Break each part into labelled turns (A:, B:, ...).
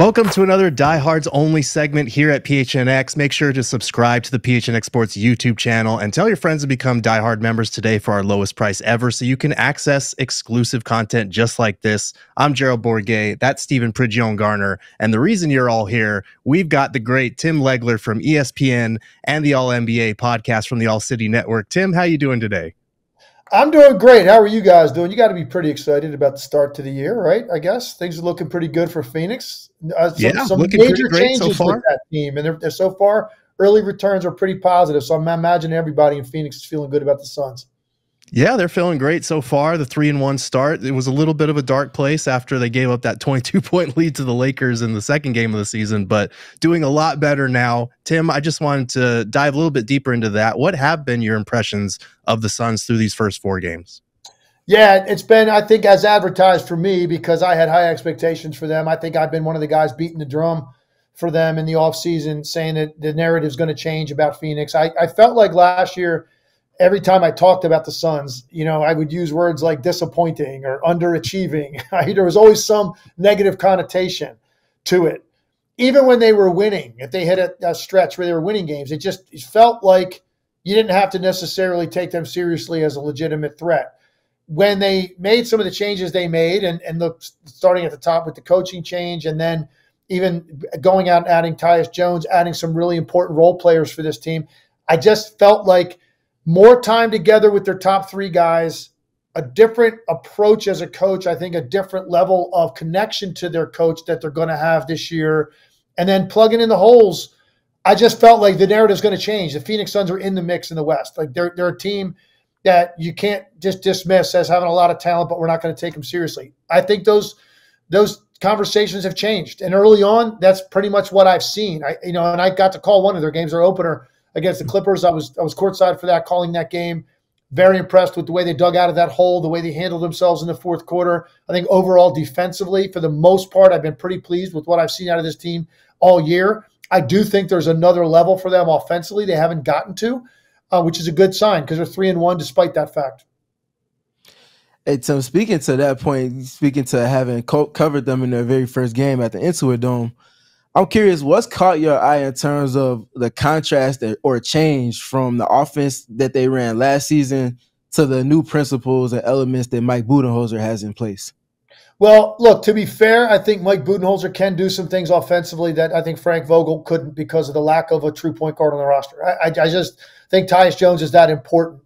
A: Welcome to another Diehards Only segment here at PHNX. Make sure to subscribe to the PHNX Sports YouTube channel and tell your friends to become Diehard members today for our lowest price ever so you can access exclusive content just like this. I'm Gerald Bourguet, that's Stephen Prigion-Garner, and the reason you're all here, we've got the great Tim Legler from ESPN and the All-NBA podcast from the All-City Network. Tim, how you doing today?
B: I'm doing great. How are you guys doing? You got to be pretty excited about the start to the year, right? I guess things are looking pretty good for Phoenix. Some major changes so with that team, and they're so far early returns are pretty positive. So I'm imagining everybody in Phoenix is feeling good about the Suns.
A: Yeah, they're feeling great so far. The 3-1 start. It was a little bit of a dark place after they gave up that 22-point lead to the Lakers in the second game of the season, but doing a lot better now. Tim, I just wanted to dive a little bit deeper into that. What have been your impressions of the Suns through these first 4 games?
B: Yeah, it's been, I think, as advertised for me because I had high expectations for them. I think I've been one of the guys beating the drum for them in the offseason, saying that the narrative is going to change about Phoenix. I felt like last year, every time I talked about the Suns, I would use words like disappointing or underachieving. There was always some negative connotation to it. Even when they were winning, if they hit a stretch where they were winning games, it felt like you didn't have to necessarily take them seriously as a legitimate threat. When they made some of the changes they made, and look, starting at the top with the coaching change, and then even going out and adding Tyus Jones, adding some really important role players for this team, I just felt like more time together with their top 3 guys, a different approach as a coach, I think a different level of connection to their coach that they're going to have this year, and then plugging in the holes. I just felt like the narrative is going to change. The Phoenix Suns are in the mix in the West. Like they're a team that you can't just dismiss as having a lot of talent, but we're not going to take them seriously. I think those conversations have changed, and early on, that's pretty much what I've seen. And I got to call one of their games, their opener against the Clippers. I was courtside for that, calling that game. Very impressed with the way they dug out of that hole, the way they handled themselves in the fourth quarter. I think overall defensively, for the most part, I've been pretty pleased with what I've seen out of this team all year. I do think there's another level for them offensively they haven't gotten to, which is a good sign because they're 3-1 despite that fact.
C: Hey, so speaking to that point, speaking to having covered them in their very first game at the Intuit Dome, I'm curious, what's caught your eye in terms of the contrast or change from the offense that they ran last season to the new principles and elements that Mike Budenholzer has in place?
B: Well, look, to be fair, I think Mike Budenholzer can do some things offensively that I think Frank Vogel couldn't because of the lack of a true point guard on the roster. I just think Tyus Jones is that important.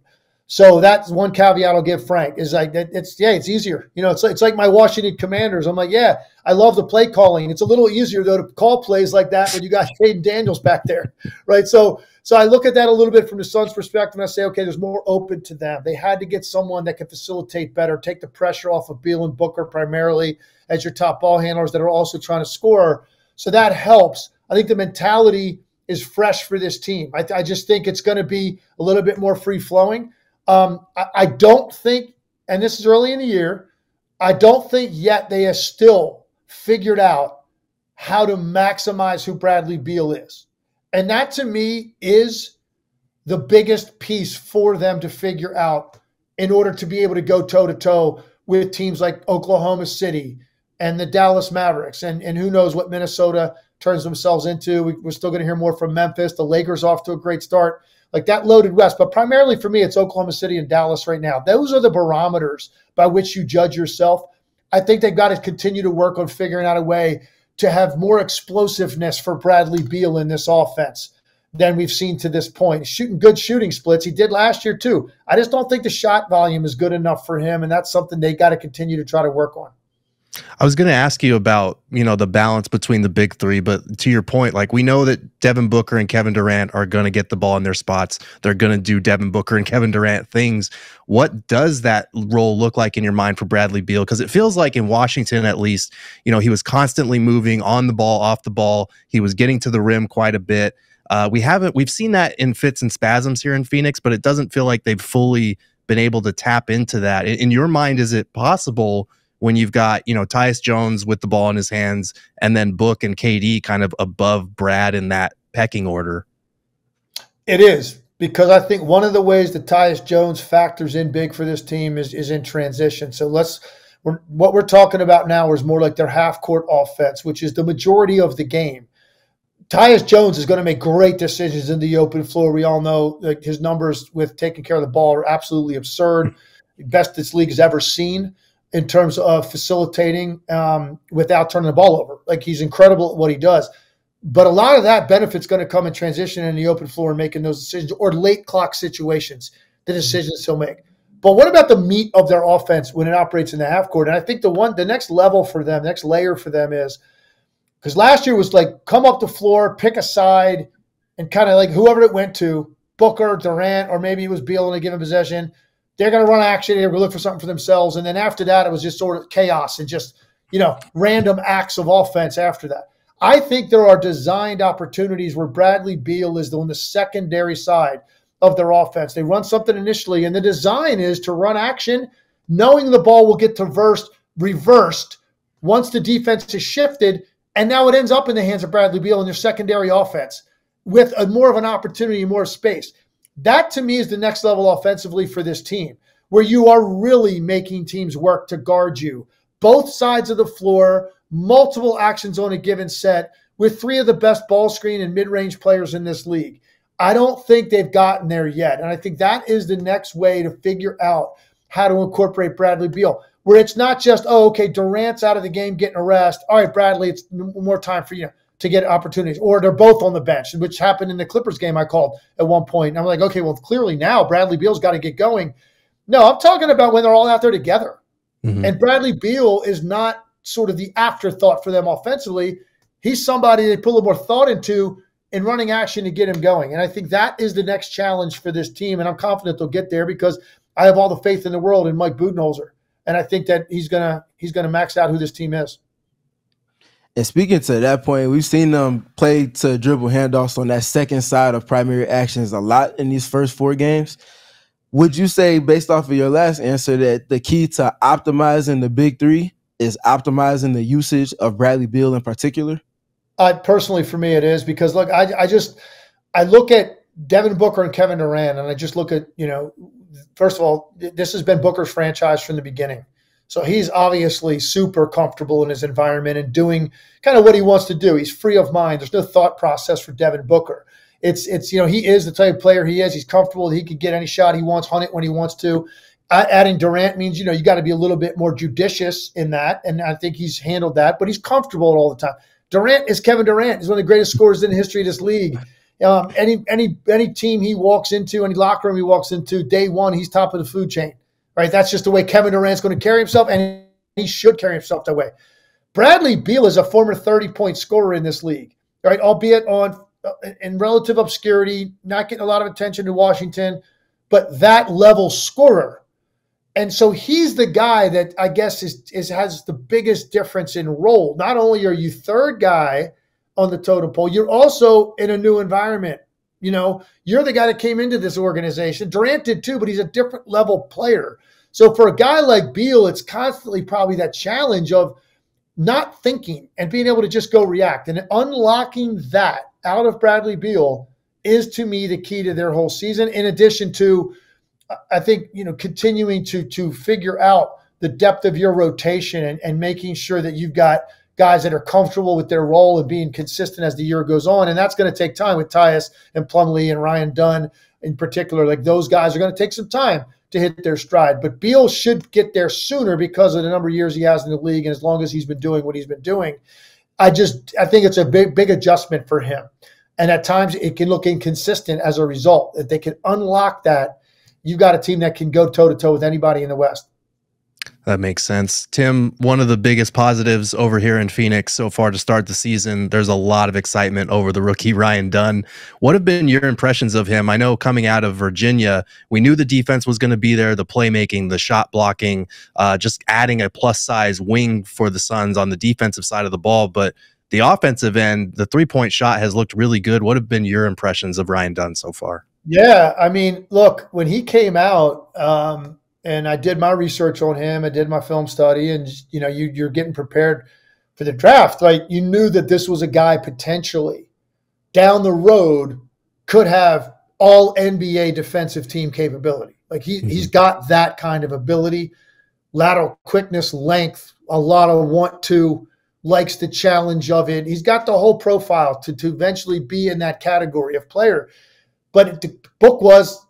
B: So that's one caveat I'll give Frank is like it's easier. It's like my Washington Commanders. I'm like, yeah, I love the play calling. It's a little easier though to call plays like that when you got Jaden Daniels back there, right? So I look at that a little bit from the Suns' perspective, and I say, okay, there's more open to them. They had to get someone that can facilitate better, take the pressure off of Beal and Booker primarily as your top ball handlers that are also trying to score. So that helps. I think the mentality is fresh for this team. I just think it's going to be a little bit more free-flowing. I don't think, and this is early in the year, I don't think yet they have still figured out how to maximize who Bradley Beal is. And that to me is the biggest piece for them to figure out in order to be able to go toe-to-toe with teams like Oklahoma City and the Dallas Mavericks and who knows what Minnesota turns themselves into. We're still going to hear more from Memphis. The Lakers off to a great start. Like that loaded West. But primarily for me, it's Oklahoma City and Dallas right now. Those are the barometers by which you judge yourself. I think they've got to continue to work on figuring out a way to have more explosiveness for Bradley Beal in this offense than we've seen to this point. Shooting good shooting splits. He did last year too. I just don't think the shot volume is good enough for him, and that's something they got to continue to try to work on.
A: I was going to ask you about, the balance between the big 3, but to your point, like we know that Devin Booker and Kevin Durant are going to get the ball in their spots. They're going to do Devin Booker and Kevin Durant things. What does that role look like in your mind for Bradley Beal? Because it feels like in Washington, at least, he was constantly moving on the ball, off the ball. He was getting to the rim quite a bit. We've seen that in fits and spasms here in Phoenix, but it doesn't feel like they've fully been able to tap into that. In your mind, is it possible when you've got, Tyus Jones with the ball in his hands and then Book and KD kind of above Brad in that pecking order?
B: It is, because I think one of the ways that Tyus Jones factors in big for this team is in transition. So What we're talking about now is more like their half-court offense, which is the majority of the game. Tyus Jones is going to make great decisions in the open floor. We all know like his numbers with taking care of the ball are absolutely absurd. Best this league has ever seen in terms of facilitating without turning the ball over. Like he's incredible at what he does. But a lot of that benefit's going to come in transition in the open floor and making those decisions, or late clock situations, the decisions he'll make. But what about the meat of their offense when it operates in the half court? And I think the next level for them, next layer for them is, because last year was like come up the floor, pick a side, and kind of like whoever it went to, Booker, Durant, or maybe it was Beal in a given possession, they're going to run action, they're going to look for something for themselves. And then after that, it was just sort of chaos and just, random acts of offense after that. I think there are designed opportunities where Bradley Beal is on the secondary side of their offense. They run something initially, and the design is to run action, knowing the ball will get reversed once the defense is shifted, and now it ends up in the hands of Bradley Beal in their secondary offense with more of an opportunity, more space. That, to me, is the next level offensively for this team, where you are really making teams work to guard you. Both sides of the floor, multiple actions on a given set, with three of the best ball screen and mid-range players in this league. I don't think they've gotten there yet, and I think that is the next way to figure out how to incorporate Bradley Beal, where it's not just, Durant's out of the game getting a rest. All right, Bradley, it's more time for you to get opportunities. Or they're both on the bench, which happened in the Clippers game I called at one point. And I'm like, okay, well, clearly now Bradley Beal's got to get going. No, I'm talking about when they're all out there together. Mm-hmm. And Bradley Beal is not sort of the afterthought for them offensively. He's somebody they put a little more thought into in running action to get him going. And I think that is the next challenge for this team. And I'm confident they'll get there because I have all the faith in the world in Mike Budenholzer. And I think that he's gonna max out who this team is.
C: And speaking to that point, we've seen them play to dribble handoffs on that second side of primary actions a lot in these first 4 games. Would you say, based off of your last answer, that the key to optimizing the big three is optimizing the usage of Bradley Beal in particular?
B: Personally, for me, it is because, look, I look at Devin Booker and Kevin Durant, and I just look at, first of all, this has been Booker's franchise from the beginning. So he's obviously super comfortable in his environment and doing kind of what he wants to do. He's free of mind. There's no thought process for Devin Booker. It's he is the type of player he is. He's comfortable that he can get any shot he wants, hunt it when he wants to. Adding Durant means, you got to be a little bit more judicious in that, and I think he's handled that, but he's comfortable all the time. Durant is Kevin Durant. He's one of the greatest scorers in the history of this league. Any team he walks into, any locker room he walks into, day one, he's top of the food chain. Right, that's just the way Kevin Durant's going to carry himself, and he should carry himself that way. Bradley Beal is a former 30-point scorer in this league, right? Albeit in relative obscurity, not getting a lot of attention to Washington, but that level scorer. And so he's the guy that I guess has the biggest difference in role. Not only are you third guy on the totem pole, you're also in a new environment. You're the guy that came into this organization. Durant did too, but he's a different level player. So for a guy like Beal, it's constantly probably that challenge of not thinking and being able to just go react. And unlocking that out of Bradley Beal is, to me, the key to their whole season, in addition to, I think, continuing to figure out the depth of your rotation and making sure that you've got guys that are comfortable with their role and being consistent as the year goes on. And that's going to take time with Tyus and Plumlee and Ryan Dunn in particular. Like, those guys are going to take some time to hit their stride. But Beal should get there sooner because of the number of years he has in the league. And as long as he's been doing what he's been doing, I think it's a big adjustment for him. And at times it can look inconsistent as a result. If they can unlock that, you've got a team that can go toe-to-toe with anybody in the West.
A: That makes sense. Tim, one of the biggest positives over here in Phoenix so far to start the season, there's a lot of excitement over the rookie Ryan Dunn. What have been your impressions of him? I know coming out of Virginia, we knew the defense was going to be there, the playmaking, the shot blocking, just adding a plus-size wing for the Suns on the defensive side of the ball. But the offensive end, the three-point shot has looked really good. What have been your impressions of Ryan Dunn so far?
B: Yeah, I mean, look, when he came out, and I did my research on him, I did my film study, and you're getting prepared for the draft. Like, you knew that this was a guy potentially down the road could have all NBA defensive team capability. Like he's got that kind of ability. lateral quickness, length, a lot of want to, likes the challenge of it. He's got the whole profile to eventually be in that category of player. But the book was,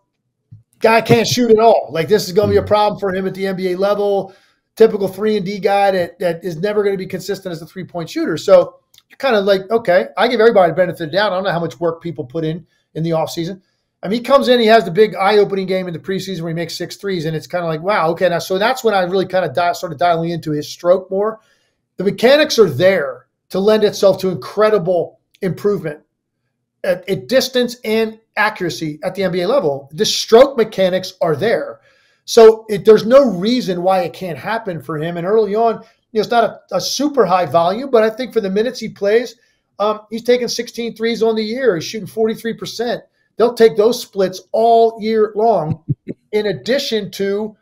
B: guy can't shoot at all. Like, this is going to be a problem for him at the NBA level. Typical 3-and-D guy that is never going to be consistent as a three-point shooter. So you're kind of like, okay, I give everybody the benefit of the doubt. I don't know how much work people put in the offseason. I mean, he comes in, he has the big eye-opening game in the preseason where he makes 6 threes, and it's kind of like, wow, okay. Now, so that's when I really kind of started dialing into his stroke more. The mechanics are there to lend itself to incredible improvement at distance and accuracy at the NBA level. The stroke mechanics are there. So there's no reason why it can't happen for him. And early on, it's not a super high volume, but I think for the minutes he plays, he's taking 16 threes on the year. He's shooting 43%. They'll take those splits all year long. In addition to,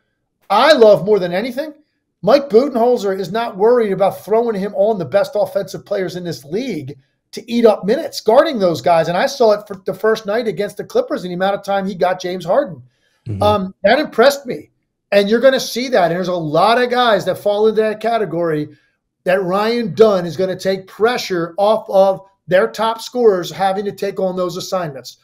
B: I love more than anything, Mike Budenholzer is not worried about throwing him on the best offensive players in this league to eat up minutes, guarding those guys. And I saw it for the first night against the Clippers in the amount of time he got James Harden. That impressed me. And you're going to see that. And there's a lot of guys that fall into that category that Ryan Dunn is going to take pressure off of their top scorers having to take on those assignments.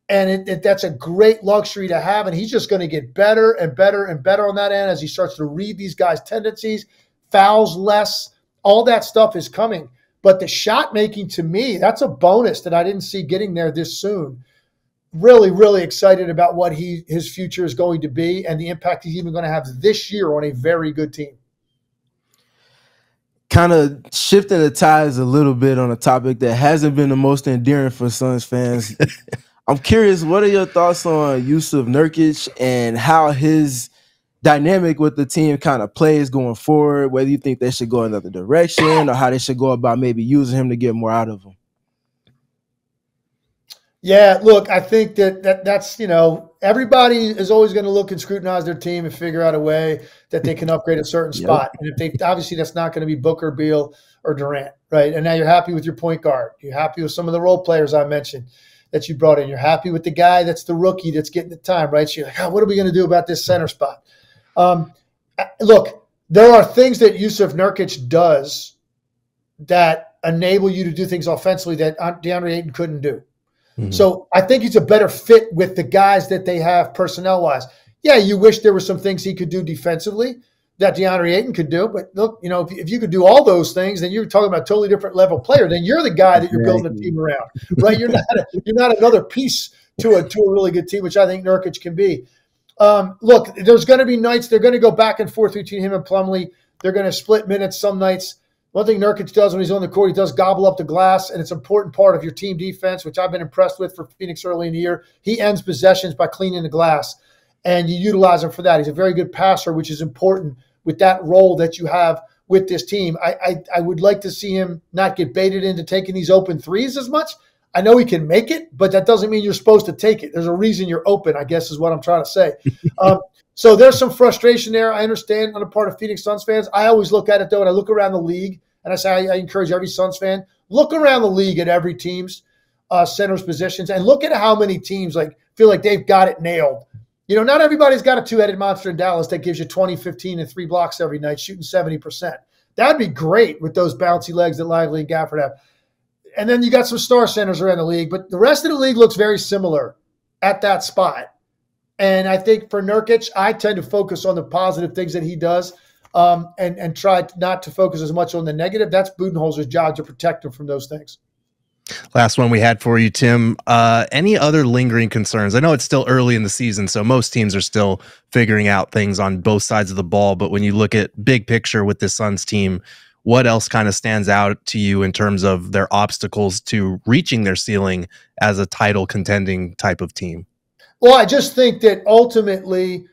B: And that's a great luxury to have. And he's just going to get better and better and better on that end as he starts to read these guys' tendencies, fouls less. All that stuff is coming. But the shot making, to me, that's a bonus that I didn't see getting there this soon. Really, really excited about what his future is going to be and the impact he's even going to have this year on a very good team.
C: Kind of shifting the ties a little bit on a topic that hasn't been the most endearing for Suns fans. I'm curious, what are your thoughts on Jusuf Nurkic and how his dynamic with the team kind of plays going forward, whether you think they should go another direction or how they should go about maybe using him to get more out of him?
B: Yeah, look, I think that's, everybody is always going to look and scrutinize their team and figure out a way that they can upgrade a certain spot. And if obviously that's not going to be Booker, Beal, or Durant, right? And now you're happy with your point guard. You're happy with some of the role players I mentioned that you brought in. You're happy with the guy that's the rookie that's getting the time, right? So you're like, what are we going to do about this center spot? Look, there are things that Jusuf Nurkic does that enable you to do things offensively that DeAndre Ayton couldn't do. So I think he's a better fit with the guys that they have personnel-wise. Yeah, you wish there were some things he could do defensively that DeAndre Ayton could do. But look, if you could do all those things, then you're talking about a totally different level player. Then you're the guy that you're building a team around, right? You're not another piece to a really good team, which I think Nurkic can be. Look, there's going to be nights they're going to go back and forth between him and Plumlee. They're going to split minutes some nights. One thing Nurkic does when he's on the court, he does gobble up the glass, and it's an important part of your team defense, which I've been impressed with for Phoenix early in the year. He ends possessions by cleaning the glass, and you utilize him for that. He's a very good passer, which is important with that role that you have with this team. I would like to see him not get baited into taking these open threes as much. I know he can make it, but that doesn't mean you're supposed to take it. There's a reason you're open, I guess is what I'm trying to say. So there's some frustration there. I understand on the part of Phoenix Suns fans. I always look at it, though, and I look around the league, and I say I encourage every Suns fan, look around the league at every team's center's positions and look at how many teams feel like they've got it nailed. Not everybody's got a two-headed monster in Dallas that gives you 20, 15, and 3 blocks every night, shooting 70%. That'd be great with those bouncy legs that Lively and Gafford have. And then you got some star centers around the league, but the rest of the league looks very similar at that spot. And I think for Nurkic, I tend to focus on the positive things that he does and try not to focus as much on the negative. That's Budenholzer's job to protect him from those things.
A: Last one we had for you, Tim. Any other lingering concerns? I know it's still early in the season, so most teams are still figuring out things on both sides of the ball. But when you look at big picture with this Suns team, what else kind of stands out to you in terms of their obstacles to reaching their ceiling as a title contending type of team?
B: Well, I just think that ultimately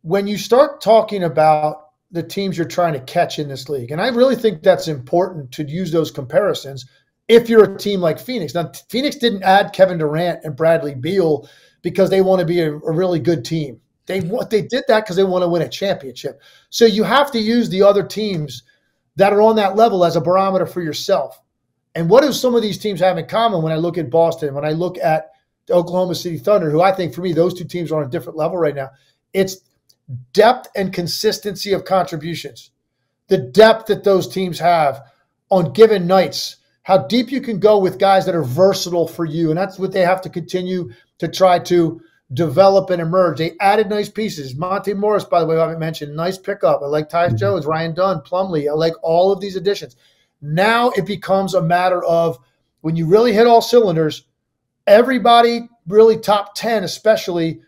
B: when you start talking about the teams you're trying to catch in this league, and I really think that's important to use those comparisons if you're a team like Phoenix. Now, Phoenix didn't add Kevin Durant and Bradley Beal because they want to be a really good team. They did that because they want to win a championship. So you have to use the other teams that are on that level as a barometer for yourself. And what do some of these teams have in common when I look at Boston, when I look at the Oklahoma City Thunder, who I think for me, those two teams are on a different level right now? It's depth and consistency of contributions, the depth that those teams have on given nights, how deep you can go with guys that are versatile for you. And that's what they have to continue to try to develop and emerge. They added nice pieces. Monte Morris, by the way, I haven't mentioned, nice pickup. I like Tyus Jones, Ryan Dunn, Plumlee. I like all of these additions. Now it becomes a matter of when you really hit all cylinders, everybody really top 10 especially,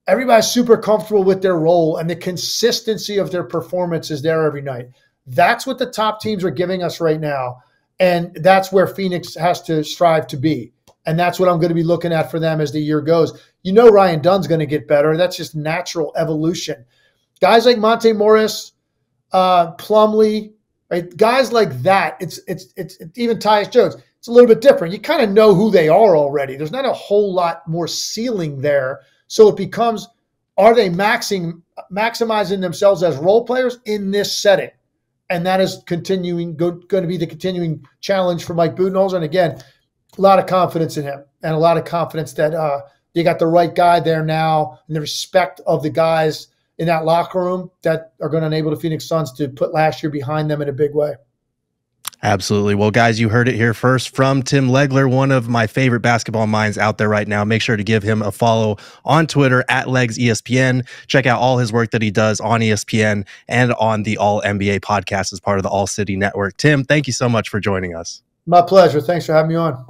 B: everybody's super comfortable with their role and the consistency of their performance is there every night. That's what the top teams are giving us right now. And that's where Phoenix has to strive to be. And that's what I'm going to be looking at for them as the year goes. You know Ryan Dunn's going to get better. That's just natural evolution. Guys like Monte Morris, Plumlee, right? Guys like that, it's even Tyus Jones. It's a little bit different. You kind of know who they are already. There's not a whole lot more ceiling there. So it becomes, are they maximizing themselves as role players in this setting? And that is going to be the continuing challenge for Mike Budenholzer. And again, a lot of confidence in him and a lot of confidence that you got the right guy there now and the respect of the guys in that locker room that are going to enable the Phoenix Suns to put last year behind them in a big way.
A: Absolutely. Well, guys, you heard it here first from Tim Legler, one of my favorite basketball minds out there right now. Make sure to give him a follow on Twitter at LegsESPN. Check out all his work that he does on ESPN and on the All NBA podcast as part of the All City Network. Tim, thank you so much for joining us.
B: My pleasure. Thanks for having me on.